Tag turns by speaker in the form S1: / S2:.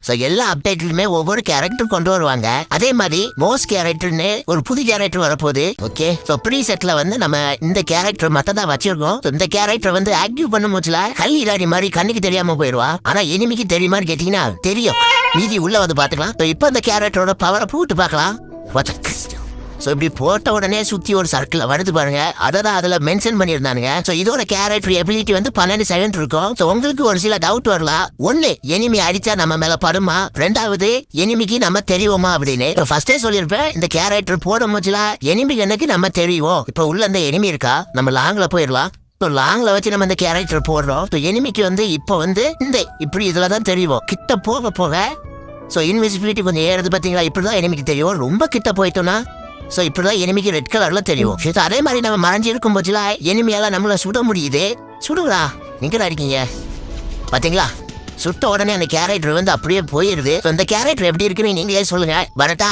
S1: So எல்லா அப்டேட்லயுமே ஒவ்வொரு character கொண்டு வருவாங்க. அதே மாதிரி மோஸ்ட் கேரக்டர்னு ஒரு புது கேரக்டர் வரப்போகுது. ஓகே, ஸோ ப்ரீ செட்ல வந்து நம்ம இந்த கேரக்டர் மத்ததான் வச்சிருக்கோம். இந்த கேரக்டர் வந்து ஆக்டிவ் பண்ணும் போதுல கல்லிடாடி மாதிரி கண்ணுக்கு தெரியாம போயிடுவா. ஆனா எனிமிக்கு தெரியுமான்னு கேட்டீங்கன்னா தெரியும். மீதி உள்ள வந்து பாத்துக்கலாம். இப்போ இந்த கேரக்டரோட பவரை போட்டு பார்க்கலாம். ஸோ இப்படி போட்ட உடனே சுற்றி ஒரு சர்க்கிள் வருது பாருங்க. அதை தான் அதில் மென்ஷன் பண்ணியிருந்தானுங்க. ஸோ இதோட கேரக்டர் எபிலிட்டி வந்து 12 செகண்ட் இருக்கும். ஸோ உங்களுக்கு ஒரு சில டவுட் வரலாம். ஒன்று, எனிமி அடிச்சா நம்ம மேலே படுமா? ரெண்டாவது, எனிமிக்கு நம்ம தெரியுமா அப்படின்னு. இப்போ ஃபர்ஸ்டே சொல்லியிருப்பேன், இந்த கேரக்டர் போட முடியல எனிமி எனக்கு நம்ம தெரியும். இப்போ உள்ள இந்த எனிமி இருக்கா, நம்ம லாங்கில் போயிடலாம். ஸோ லாங்கில் வச்சு நம்ம இந்த கேரக்டர் போடுறோம். ஸோ எனிமிக்கு வந்து இப்போ வந்து இந்த இப்படி இதில் தான் தெரியும். கிட்ட போக போக ஸோ இன்விசிபிலிட்டி கொஞ்சம் ஏறது பார்த்தீங்களா? இப்படி தான் எனிமிக்கு தெரியும். ரொம்ப கிட்ட போயிட்டோம்னா ஸோ இப்படிதான் எனிமிக்கு ரெட் கலர்ல தெரியும். அதே மாதிரி நம்ம மறைஞ்சு இருக்கும் போச்சுல எனிமியால நம்மள சுட முடியுது. சுடுங்களா, நீங்க இருக்கீங்க பாத்தீங்களா? சுட்ட உடனே அந்த கேரக்டர் வந்து அப்படியே போயிருது. இந்த கேரக்டர் எப்படி இருக்குன்னு நீங்களே சொல்லுங்க. வரட்டா?